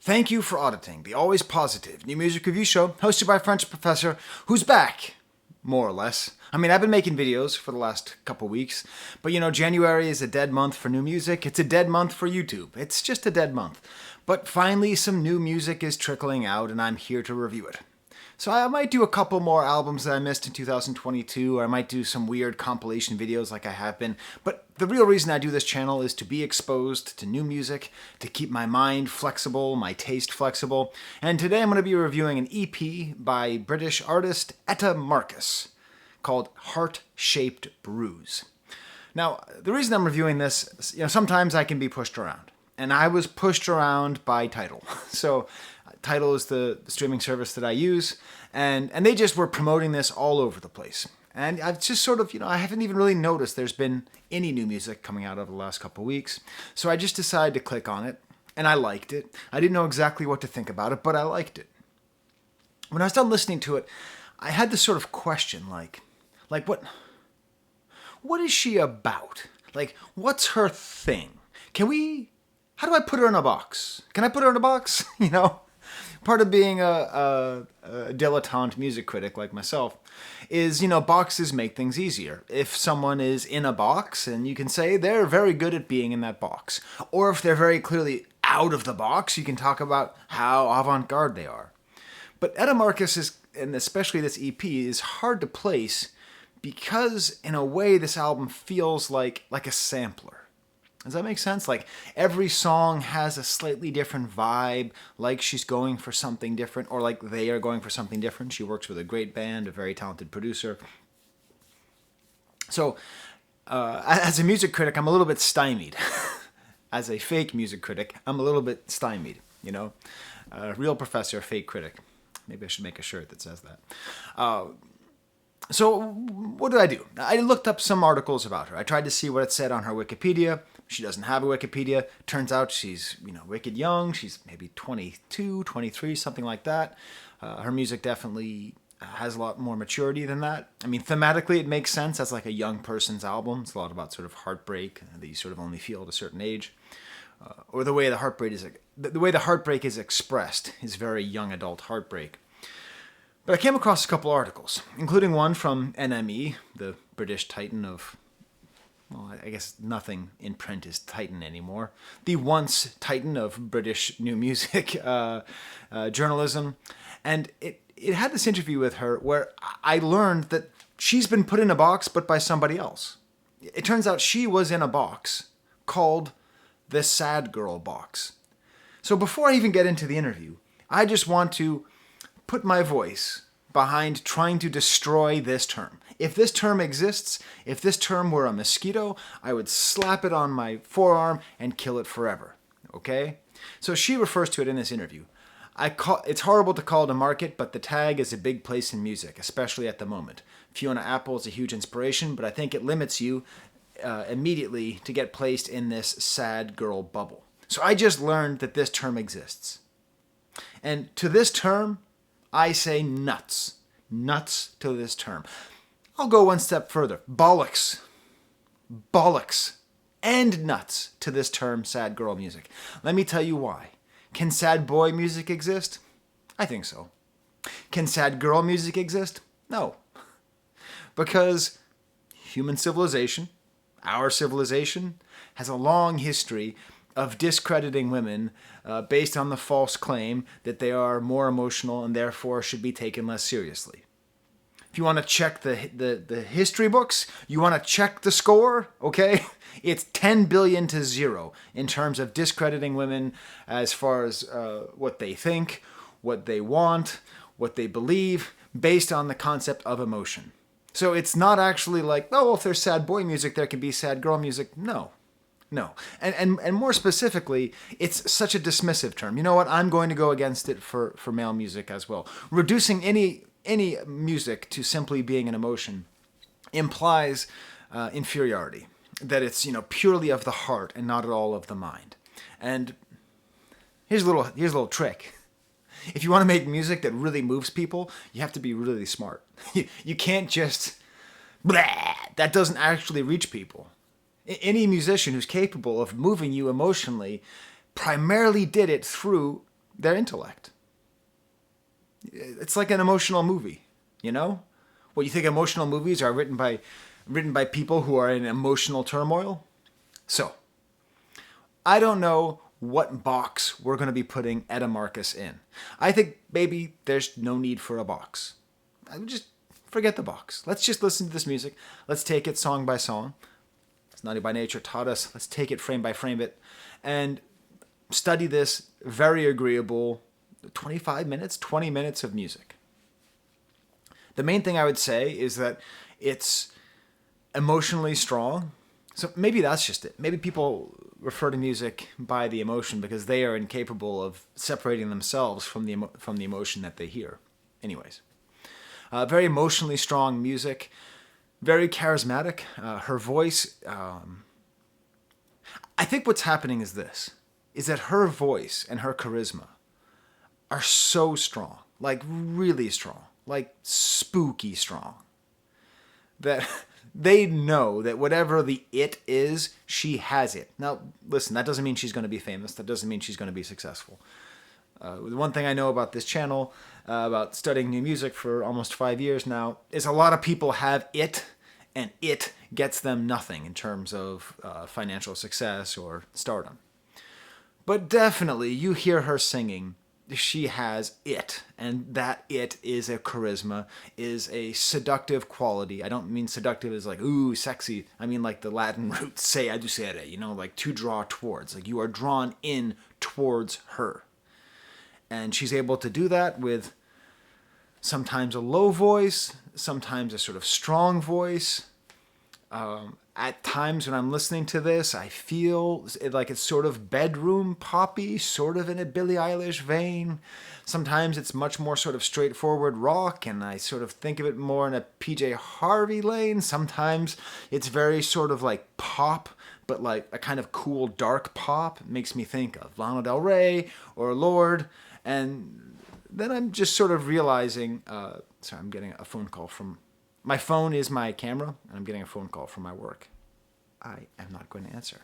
Thank you for auditing the always positive new music review show hosted by French professor who's back, more or less. I mean, I've been making videos for the last couple weeks, but January is a dead month for new music. It's a dead month for YouTube. It's just a dead month. But finally, some new music is trickling out, and I'm here to review it. So I might do a couple more albums that I missed in 2022, or I might do some weird compilation videos like I have been. But the real reason I do this channel is to be exposed to new music, to keep my mind flexible, my taste flexible. And today I'm going to be reviewing an EP by British artist Etta Marcus called Heart-Shaped Bruise. Now, the reason I'm reviewing this, sometimes I can be pushed around. And I was pushed around by Tidal. So Tidal is the streaming service that I use, and they just were promoting this all over the place. And I've just sort of, I haven't even really noticed there's been any new music coming out over the last couple of weeks. So I just decided to click on it, and I liked it. I didn't know exactly what to think about it, but I liked it. When I was done listening to it, I had this sort of question, like what is she about? Like, what's her thing? How do I put her in a box? Can I put her in a box? Part of being a dilettante music critic like myself is, boxes make things easier. If someone is in a box, and you can say they're very good at being in that box. Or if they're very clearly out of the box, you can talk about how avant-garde they are. But Etta Marcus is, and especially this EP, is hard to place because, in a way, this album feels like a sampler. Does that make sense? Like, every song has a slightly different vibe, like she's going for something different, or like they are going for something different. She works with a great band, a very talented producer. So, as a music critic, I'm a little bit stymied. As a fake music critic, I'm a little bit stymied, Real professor, fake critic. Maybe I should make a shirt that says that. So what did I do? I looked up some articles about her. I tried to see what it said on her Wikipedia. She doesn't have a Wikipedia. Turns out she's, wicked young. She's maybe 22, 23, something like that. Her music definitely has a lot more maturity than that. I mean, thematically it makes sense as like a young person's album. It's a lot about sort of heartbreak that you sort of only feel at a certain age. Or the way the heartbreak is expressed is very young adult heartbreak. But I came across a couple articles, including one from NME, the British titan of, well, I guess nothing in print is titan anymore. The once titan of British new music journalism. And it had this interview with her where I learned that she's been put in a box, but by somebody else. It turns out she was in a box called the Sad Girl box. So before I even get into the interview, I just want to put my voice behind trying to destroy this term. If this term exists, if this term were a mosquito, I would slap it on my forearm and kill it forever. Okay? So she refers to it in this interview. It's horrible to call it a market, but the tag is a big place in music, especially at the moment. Fiona Apple is a huge inspiration, but I think it limits you immediately to get placed in this sad girl bubble. So I just learned that this term exists. And to this term, I say nuts. Nuts to this term. I'll go one step further. Bollocks. Bollocks. And nuts to this term, sad girl music. Let me tell you why. Can sad boy music exist? I think so. Can sad girl music exist? No. Because human civilization, our civilization, has a long history of discrediting women based on the false claim that they are more emotional and therefore should be taken less seriously. If you want to check the history books, you want to check the score, okay? It's 10 billion to 0 in terms of discrediting women as far as what they think, what they want, what they believe, based on the concept of emotion. So it's not actually like, oh, if there's sad boy music, there can be sad girl music. No. And more specifically, it's such a dismissive term. You know what? I'm going to go against it for male music as well. Reducing any music to simply being an emotion implies inferiority. That it's, purely of the heart and not at all of the mind. And here's a little trick. If you want to make music that really moves people, you have to be really smart. You can't just, that doesn't actually reach people. Any musician who's capable of moving you emotionally primarily did it through their intellect. It's like an emotional movie, you know? What, you think emotional movies are written by people who are in emotional turmoil? So, I don't know what box we're going to be putting Etta Marcus in. I think maybe there's no need for a box. I would just forget the box. Let's just listen to this music. Let's take it song by song. As Naughty by Nature taught us, let's take it frame by frame it and study this very agreeable 25 minutes, 20 minutes of music. The main thing I would say is that it's emotionally strong. So maybe that's just it. Maybe people refer to music by the emotion because they are incapable of separating themselves from the emotion that they hear. Anyways, very emotionally strong music, very charismatic. Her voice. I think what's happening is this: is that her voice and her charisma are so strong, like really strong, like spooky strong, that they know that whatever the it is, she has it. Now, listen, that doesn't mean she's going to be famous. That doesn't mean she's going to be successful. The one thing I know about this channel, about studying new music for almost 5 years now, is a lot of people have it, and it gets them nothing in terms of financial success or stardom. But definitely, you hear her singing, she has it, and that it is a charisma, is a seductive quality. I don't mean seductive as like, ooh, sexy. I mean like the Latin root seducere, you know, like to draw towards. Like you are drawn in towards her. And she's able to do that with sometimes a low voice, sometimes a sort of strong voice. At times when I'm listening to this, I feel like it's sort of bedroom poppy, sort of in a Billie Eilish vein. Sometimes it's much more sort of straightforward rock, and I sort of think of it more in a PJ Harvey lane. Sometimes it's very sort of like pop, but like a kind of cool dark pop. It makes me think of Lana Del Rey or Lorde. And then I'm just sort of realizing, sorry, I'm getting a phone call from... My phone is my camera, and I'm getting a phone call from my work. I am not going to answer.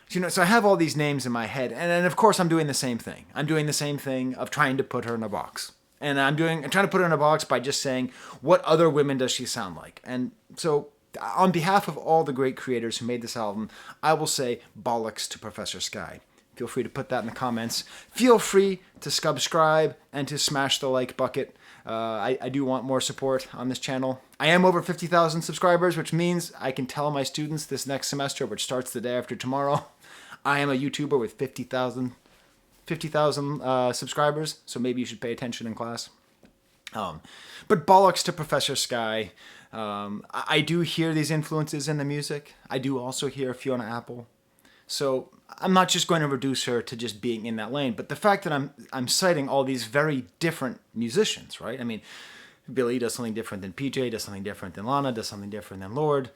So I have all these names in my head, and of course I'm doing the same thing. I'm doing the same thing of trying to put her in a box. And I'm trying to put her in a box by just saying, what other women does she sound like? And so on behalf of all the great creators who made this album, I will say bollocks to Professor Sky. Feel free to put that in the comments. Feel free to subscribe and to smash the like bucket. I do want more support on this channel. I am over 50,000 subscribers, which means I can tell my students this next semester, which starts the day after tomorrow, I am a YouTuber with 50,000 subscribers, so maybe you should pay attention in class. But bollocks to Professor Sky. I do hear these influences in the music. I do also hear Fiona Apple. So I'm not just going to reduce her to just being in that lane, but the fact that I'm citing all these very different musicians, right? I mean, Billie does something different than PJ, does something different than Lana, does something different than Lorde.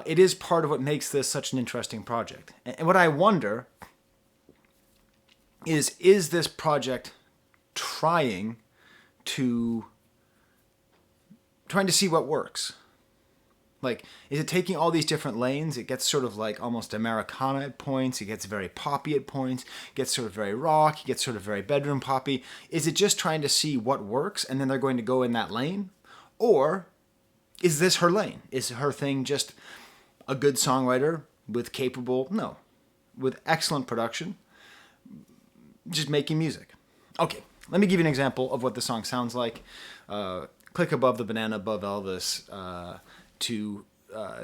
It is part of what makes this such an interesting project. And what I wonder is this project trying to see what works? Like, is it taking all these different lanes? It gets sort of like almost Americana at points. It gets very poppy at points. It gets sort of very rock. It gets sort of very bedroom poppy. Is it just trying to see what works and then they're going to go in that lane? Or is this her lane? Is her thing just a good songwriter with excellent production, just making music? Okay, let me give you an example of what the song sounds like. Click above the banana above Elvis to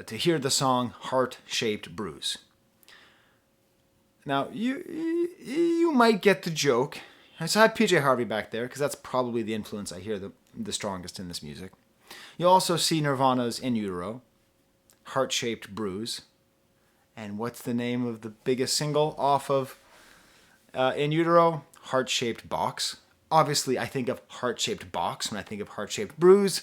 hear the song Heart-Shaped Bruise. Now, you might get the joke. So I have PJ Harvey back there, because that's probably the influence I hear the strongest in this music. You'll also see Nirvana's In Utero, Heart-Shaped Bruise. And what's the name of the biggest single off of In Utero? Heart-Shaped Box. Obviously, I think of Heart-Shaped Box when I think of Heart-Shaped Bruise.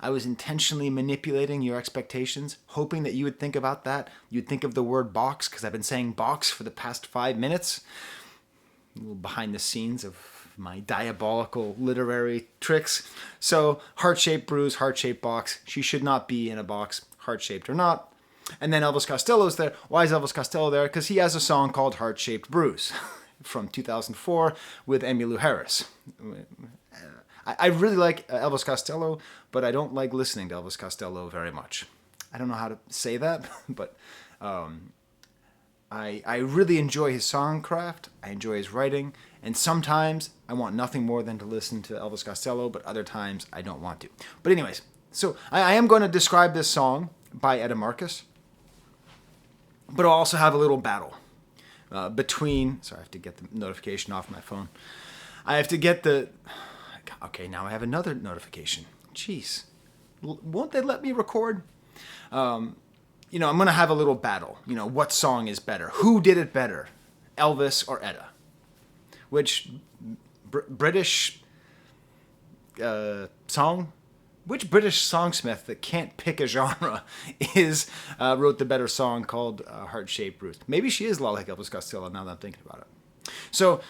I was intentionally manipulating your expectations, hoping that you would think about that. You'd think of the word box, because I've been saying box for the past 5 minutes. A little behind the scenes of my diabolical literary tricks. So, Heart-Shaped Bruise, Heart-Shaped Box. She should not be in a box, heart-shaped or not. And then Elvis Costello's there. Why is Elvis Costello there? Because he has a song called Heart-Shaped Bruise. from 2004 with Emmylou Harris. I really like Elvis Costello, but I don't like listening to Elvis Costello very much. I don't know how to say that, but I really enjoy his songcraft. I enjoy his writing, and sometimes I want nothing more than to listen to Elvis Costello, but other times I don't want to. But anyways, so I am going to describe this song by Etta Marcus, but I'll also have a little battle between... Sorry, I have to get the notification off my phone. I have to get the... Okay, now I have another notification. Jeez. Won't they let me record? I'm going to have a little battle. What song is better? Who did it better? Elvis or Etta? Which British song? Which British songsmith that can't pick a genre wrote the better song called Heart-Shaped Bruise? Maybe she is a lot like Elvis Costello now that I'm thinking about it. So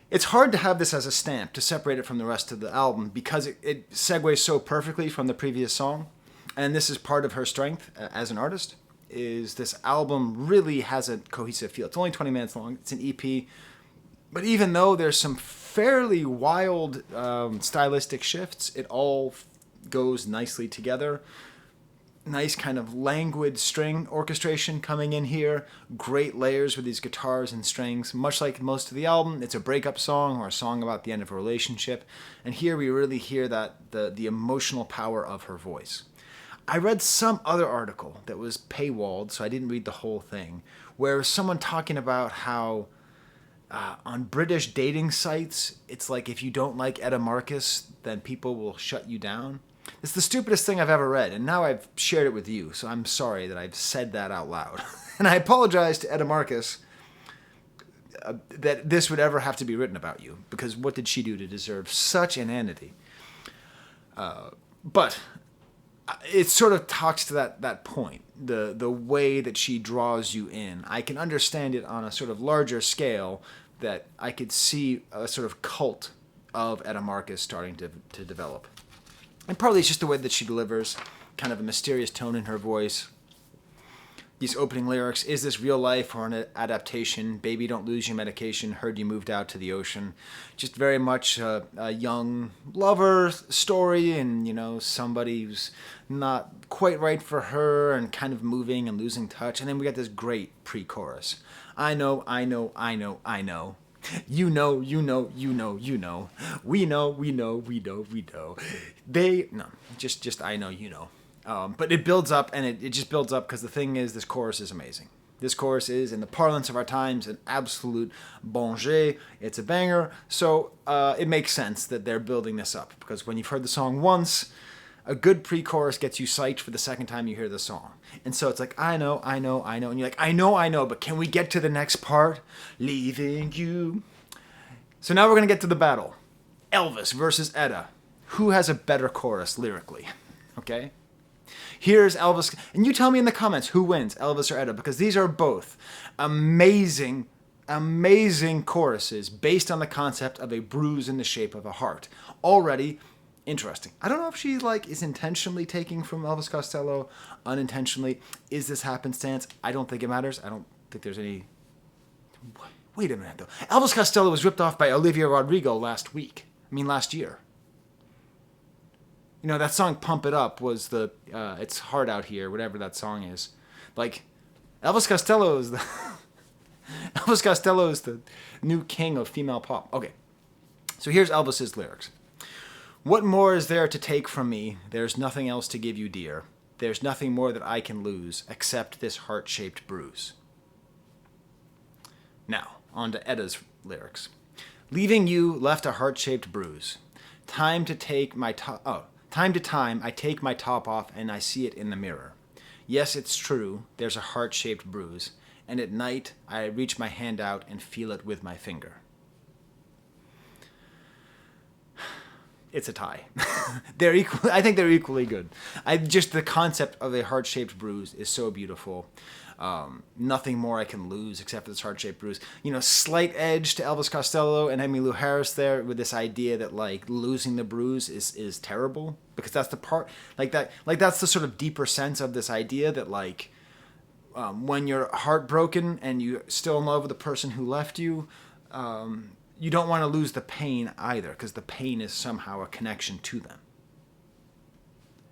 it's hard to have this as a stamp to separate it from the rest of the album because it segues so perfectly from the previous song. And this is part of her strength as an artist, is this album really has a cohesive feel. It's only 20 minutes long. It's an EP. But even though there's some fairly wild stylistic shifts, it all goes nicely together. Nice kind of languid string orchestration coming in here. Great layers with these guitars and strings. Much like most of the album, it's a breakup song or a song about the end of a relationship. And here we really hear that the emotional power of her voice. I read some other article that was paywalled, so I didn't read the whole thing, where someone talking about how on British dating sites, it's like if you don't like Etta Marcus, then people will shut you down. It's the stupidest thing I've ever read, and now I've shared it with you, so I'm sorry that I've said that out loud. And I apologize to Etta Marcus that this would ever have to be written about you, because what did she do to deserve such inanity? But it sort of talks to that point, the way that she draws you in. I can understand it on a sort of larger scale, that I could see a sort of cult of Etta Marcus starting to develop. And partly it's just the way that she delivers, kind of a mysterious tone in her voice. These opening lyrics, is this real life or an adaptation? Baby, don't lose your medication. Heard you moved out to the ocean. Just very much a young lover story, and, somebody who's not quite right for her and kind of moving and losing touch. And then we got this great pre-chorus. I know, I know, I know, I know. You know, you know, you know, you know. We know, we know, we know, we know. Just I know, you know. But it builds up, and it just builds up because the thing is, this chorus is amazing. This chorus is, in the parlance of our times, an absolute bon jet. It's a banger. So it makes sense that they're building this up, because when you've heard the song once, a good pre-chorus gets you psyched for the second time you hear the song. And so it's like, I know, I know, I know. And you're like, I know, but can we get to the next part? Leaving you. So now we're going to get to the battle. Elvis versus Etta. Who has a better chorus lyrically? Okay? Here's Elvis. And you tell me in the comments who wins, Elvis or Etta, because these are both amazing, amazing choruses based on the concept of a bruise in the shape of a heart. Already interesting. I don't know if she is intentionally taking from Elvis Costello, unintentionally. Is this happenstance? I don't think it matters. I don't think there's any... Wait a minute, though. Elvis Costello was ripped off by Olivia Rodrigo last year. That song Pump It Up was It's Hard Out Here, whatever that song is. Elvis Costello is Elvis Costello is the new king of female pop. Okay, so here's Elvis's lyrics. What more is there to take from me? There's nothing else to give you, dear. There's nothing more that I can lose except this heart-shaped bruise. Now, on to Etta's lyrics. Leaving you left a heart-shaped bruise. Time to time, I take my top off and I see it in the mirror. Yes, it's true, there's a heart-shaped bruise, and at night I reach my hand out and feel it with my finger. It's a tie. I think they're equally good. Just the concept of a heart-shaped bruise is so beautiful. Nothing more I can lose except for this heart-shaped bruise. Slight edge to Elvis Costello and Emmylou Harris there with this idea that losing the bruise is terrible, because that's the part that's the sort of deeper sense of this idea that when you're heartbroken and you're still in love with the person who left you, you don't want to lose the pain either, because the pain is somehow a connection to them.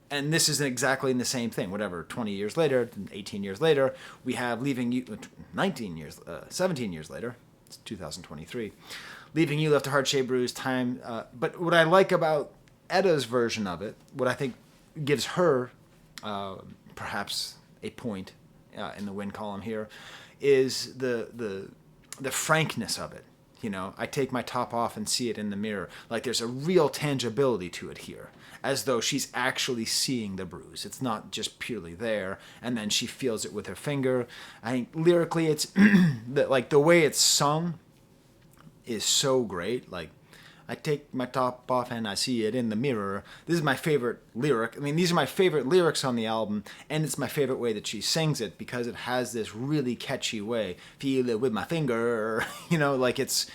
And this is exactly the same thing. Whatever, 20 years later, 18 years later, we have Leaving You, 17 years later, it's 2023, Leaving You Left a Heart-Shaped Bruise, Time. But what I like about Etta's version of it, what I think gives her perhaps a point in the win column here, is the frankness of it. You know, I take my top off and see it in the mirror. Like there's a real tangibility to it here, as though she's actually seeing the bruise. It's not just purely there, and then she feels it with her finger. I think lyrically, it's the way it's sung is so great. Like, I take my top off and I see it in the mirror. This is my favorite lyric. I mean, these are my favorite lyrics on the album, and it's my favorite way that she sings it, because it has this really catchy way. Feel it with my finger, you know, like it's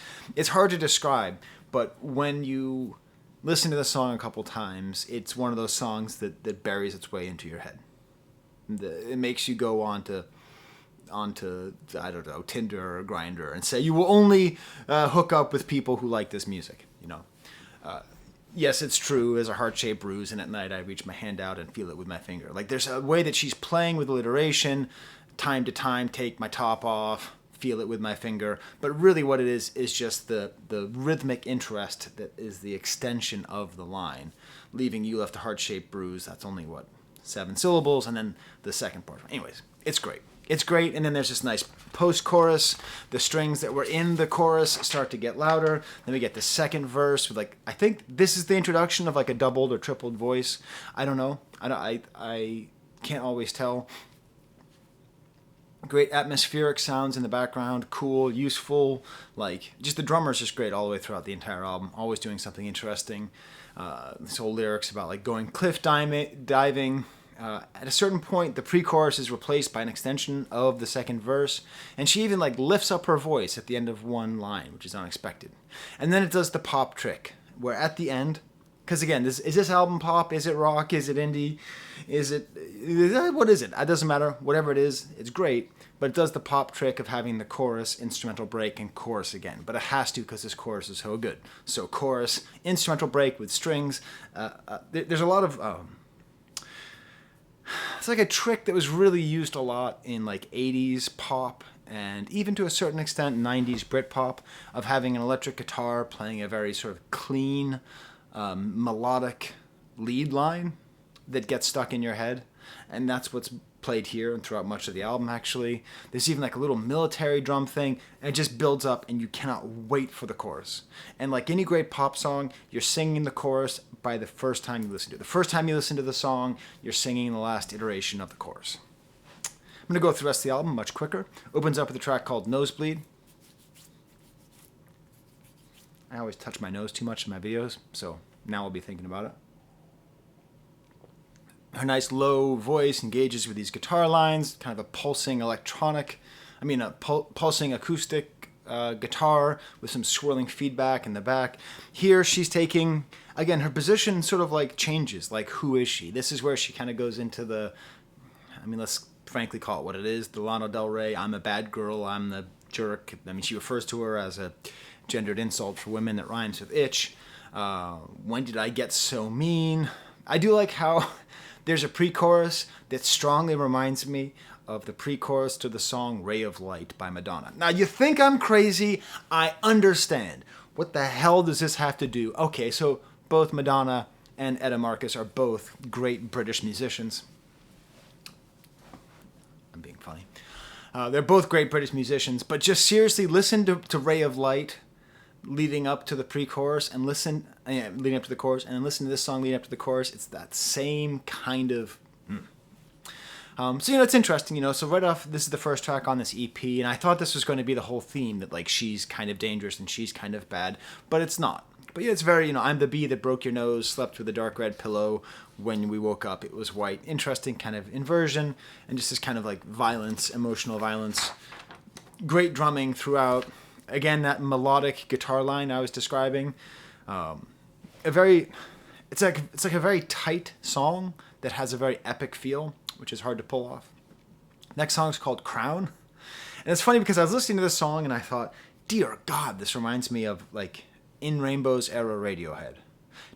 hard to describe, but when you listen to the song a couple times, it's one of those songs that buries its way into your head. It makes you go onto I don't know, Tinder or Grindr and say you will only hook up with people who like this music. You know, yes, it's true. As a heart-shaped bruise, and at night I reach my hand out and feel it with my finger. Like there's a way that she's playing with alliteration, time to time, take my top off, feel it with my finger. But really, what it is just the rhythmic interest that is the extension of the line. Leaving you left a heart-shaped bruise. That's only 7 syllables, and then the second part. Anyways, it's great. It's great, and then there's this nice post-chorus. The strings that were in the chorus start to get louder. Then we get the second verse with I think this is the introduction of a doubled or tripled voice. I don't know. I can't always tell. Great atmospheric sounds in the background, cool, useful. Just the drummer's just great all the way throughout the entire album. Always doing something interesting. This whole lyrics about going cliff diving. At a certain point, the pre-chorus is replaced by an extension of the second verse, and she even lifts up her voice at the end of one line, which is unexpected. And then it does the pop trick, where at the end, because again, is this album pop? Is it rock? Is it indie? What is it? It doesn't matter. Whatever it is, it's great. But it does the pop trick of having the chorus, instrumental break, and chorus again. But it has to, because this chorus is so good. So chorus, instrumental break with strings. There's a lot of... it's a trick that was really used a lot in 80s pop, and even to a certain extent 90s Britpop, of having an electric guitar playing a very sort of clean, melodic lead line that gets stuck in your head. And that's what's played here and throughout much of the album, actually. There's even a little military drum thing, and it just builds up, and you cannot wait for the chorus. And like any great pop song, you're singing the chorus by the first time you listen to it. The first time you listen to the song, you're singing the last iteration of the chorus. I'm going to go through the rest of the album much quicker. Opens up with a track called Nosebleed. I always touch my nose too much in my videos, so now I'll be thinking about it. Her nice low voice engages with these guitar lines, kind of a pulsing pulsing acoustic guitar with some swirling feedback in the back. Here she's taking, again, her position sort of changes, who is she? This is where she kind of goes into let's frankly call it what it is, the Lana Del Rey, I'm a bad girl, I'm the jerk. She refers to her as a gendered insult for women that rhymes with itch. When did I get so mean? I do like how there's a pre-chorus that strongly reminds me of the pre-chorus to the song Ray of Light by Madonna. Now, you think I'm crazy. I understand. What the hell does this have to do? Okay, so both Madonna and Etta Marcus are both great British musicians. I'm being funny. They're both great British musicians, but just seriously listen to Ray of Light leading up to the pre-chorus and leading up to the chorus, and then listen to this song leading up to the chorus. It's that same kind of... So, it's interesting, so right off, this is the first track on this EP, and I thought this was going to be the whole theme, that, she's kind of dangerous and she's kind of bad, but it's not. But yeah, it's very, I'm the bee that broke your nose, slept with a dark red pillow. When we woke up, it was white. Interesting kind of inversion, and just this kind of, violence, emotional violence. Great drumming throughout. Again, that melodic guitar line I was describing. It's like a very tight song that has a very epic feel, which is hard to pull off. Next song is called Crown. And it's funny because I was listening to this song and I thought, dear God, this reminds me of like In Rainbow's era Radiohead.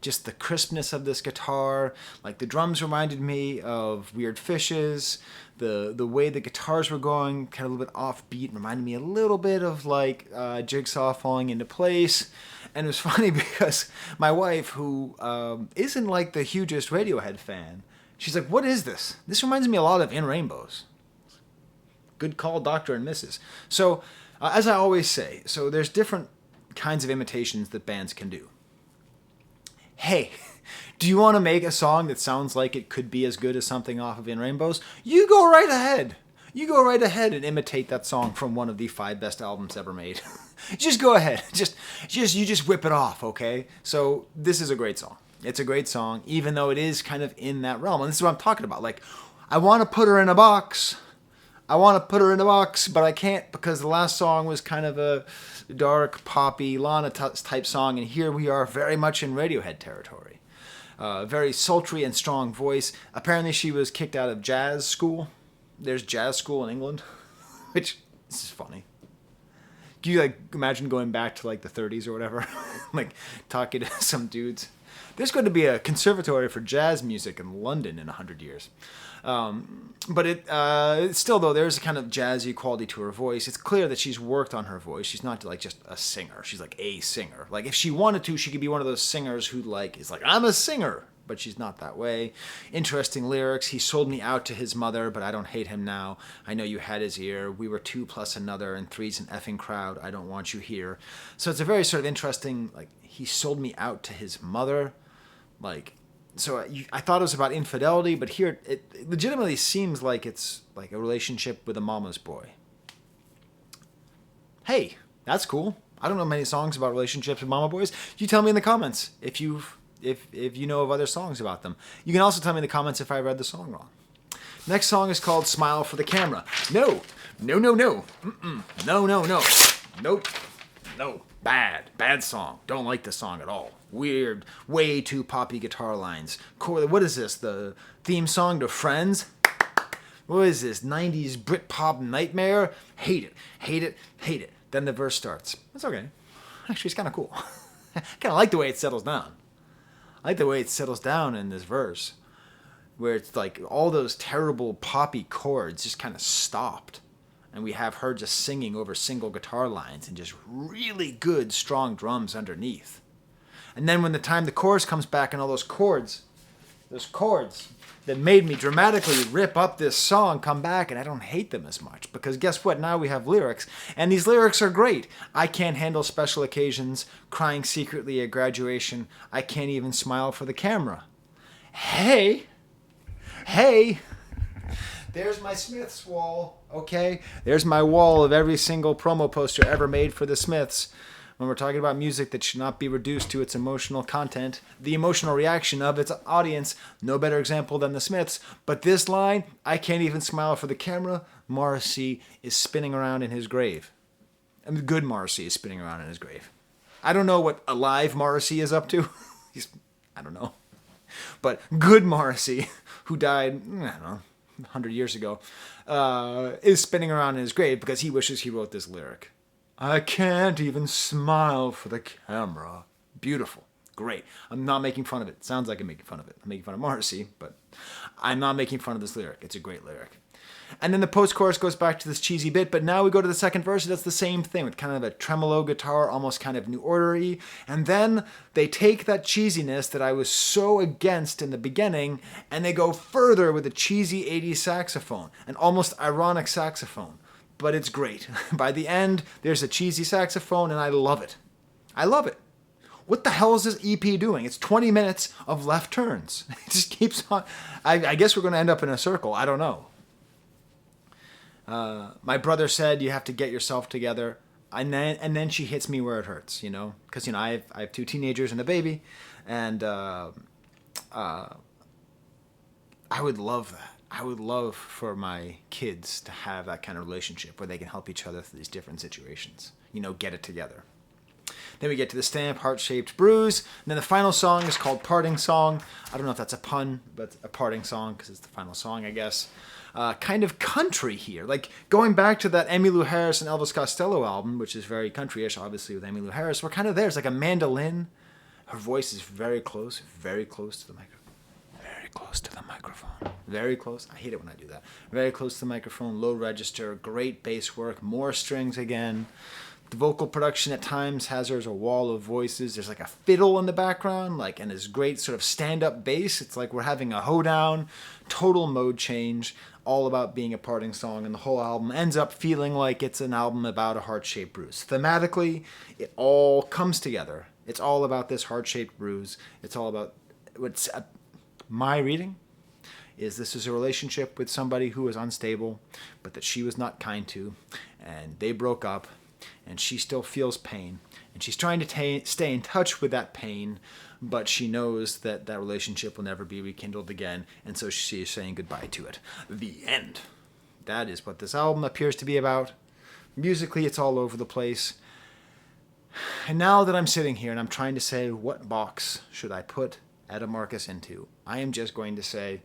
Just the crispness of this guitar, like the drums reminded me of Weird Fishes. The way the guitars were going, kind of a little bit offbeat, reminded me a little bit of like Jigsaw falling into place. And it was funny because my wife, who isn't like the hugest Radiohead fan, she's like, "What is this? This reminds me a lot of In Rainbows." Good call, Dr. and Mrs. So, as I always say, so there's different kinds of imitations that bands can do. Hey, do you want to make a song that sounds like it could be as good as something off of In Rainbows? You go right ahead. You go right ahead and imitate that song from one of the 5 best albums ever made. Just go ahead. You just whip it off, okay? So this is a great song. It's a great song, even though it is kind of in that realm. And this is what I'm talking about. Like, I want to put her in a box. But I can't because the last song was kind of a dark, poppy, Lana type song, and here we are very much in Radiohead territory. Very sultry and strong voice. Apparently she was kicked out of jazz school. There's jazz school in England, which this is funny. Can you like imagine going back to like the 30s or whatever, like talking to some dudes? There's going to be a conservatory for jazz music in London in 100 years. But it's still, though, there's a kind of jazzy quality to her voice. It's clear that she's worked on her voice. She's not like just a singer. She's like a singer. Like if she wanted to, she could be one of those singers who like is like, I'm a singer. But she's not that way. Interesting lyrics. He sold me out to his mother, but I don't hate him now. I know you had his ear. We were 2 plus another, and 3's an effing crowd. I don't want you here. So it's a very sort of interesting, like, he sold me out to his mother. Like, so I thought it was about infidelity, but here it legitimately seems like it's like a relationship with a mama's boy. Hey, that's cool. I don't know many songs about relationships with mama boys. You tell me in the comments if you know of other songs about them. You can also tell me in the comments if I read the song wrong. Next song is called Smile for the Camera. No. Mm-mm. No. Nope. No. Bad song. Don't like the song at all. Weird, way too poppy guitar lines. What is this? The theme song to Friends? What is this? 90s Britpop nightmare? Hate it. Then the verse starts. It's okay. Actually, it's kind of cool. I kind of like the way it settles down. I like the way it settles down in this verse, where it's like all those terrible poppy chords just kind of stopped. And we have her just singing over single guitar lines and just really good, strong drums underneath. And then when the chorus comes back and all those chords that made me dramatically rip up this song come back, and I don't hate them as much. Because guess what? Now we have lyrics. And these lyrics are great. I can't handle special occasions, crying secretly at graduation. I can't even smile for the camera. Hey. There's my Smiths wall, okay? There's my wall of every single promo poster ever made for the Smiths. When we're talking about music that should not be reduced to its emotional content, the emotional reaction of its audience, no better example than the Smiths. But this line, I can't even smile for the camera, Morrissey is spinning around in his grave. And the good Morrissey is spinning around in his grave. I don't know what alive Morrissey is up to. I don't know. But good Morrissey, who died, I don't know, 100 years ago, is spinning around in his grave because he wishes he wrote this lyric. I can't even smile for the camera. Beautiful. Great. I'm not making fun of it. Sounds like I'm making fun of it. I'm making fun of Morrissey, but I'm not making fun of this lyric. It's a great lyric. And then the post-chorus goes back to this cheesy bit, but now we go to the second verse, and that's the same thing with kind of a tremolo guitar, almost kind of New Order-y. And then they take that cheesiness that I was so against in the beginning, and they go further with a cheesy 80s saxophone, an almost ironic saxophone. But it's great. By the end, there's a cheesy saxophone, and I love it. I love it. What the hell is this EP doing? It's 20 minutes of left turns. It just keeps on. I guess we're going to end up in a circle. I don't know. My brother said you have to get yourself together, and then she hits me where it hurts, because I have 2 teenagers and a baby, and I would love that. I would love for my kids to have that kind of relationship where they can help each other through these different situations. Get it together. Then we get to the stamp, Heart-Shaped Bruise. And then the final song is called Parting Song. I don't know if that's a pun, but a parting song because it's the final song, I guess. Kind of country here. Like going back to that Emmylou Harris and Elvis Costello album, which is very country-ish, obviously, with Emmylou Harris. We're kind of there. It's like a mandolin. Her voice is very close to the microphone. Very close to the microphone. Very close. I hate it when I do that. Very close to the microphone, low register, great bass work, more strings again. The vocal production at times has her as a wall of voices. There's like a fiddle in the background, and this great sort of stand-up bass. It's like we're having a hoedown, total mode change, all about being a parting song, and the whole album ends up feeling like it's an album about a heart-shaped bruise. Thematically, it all comes together. It's all about this heart-shaped bruise. It's all about what's my reading is this is a relationship with somebody who was unstable, but that she was not kind to, and they broke up, and she still feels pain, and she's trying to stay in touch with that pain, but she knows that that relationship will never be rekindled again, and so she is saying goodbye to it. The end. That is what this album appears to be about. Musically, it's all over the place. And now that I'm sitting here and I'm trying to say what box should I put Etta Marcus into, I am just going to say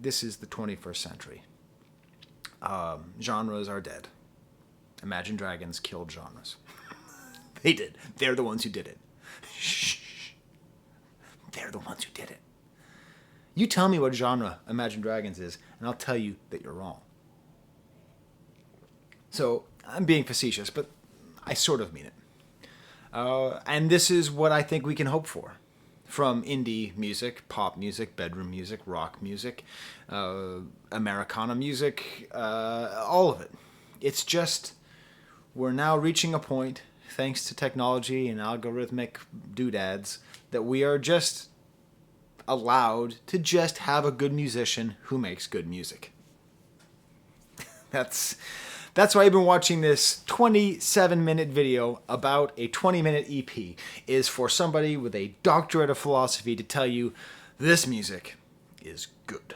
this is the 21st century. Genres are dead. Imagine Dragons killed genres. They did. They're the ones who did it. Shh. They're the ones who did it. You tell me what genre Imagine Dragons is, and I'll tell you that you're wrong. So, I'm being facetious, but I sort of mean it. And this is what I think we can hope for from indie music, pop music, bedroom music, rock music, Americana music, all of it. It's just, we're now reaching a point, thanks to technology and algorithmic doodads, that we are just allowed to just have a good musician who makes good music. That's why I've been watching this 27-minute video about a 20-minute EP, is for somebody with a doctorate of philosophy to tell you this music is good.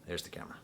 There's the camera.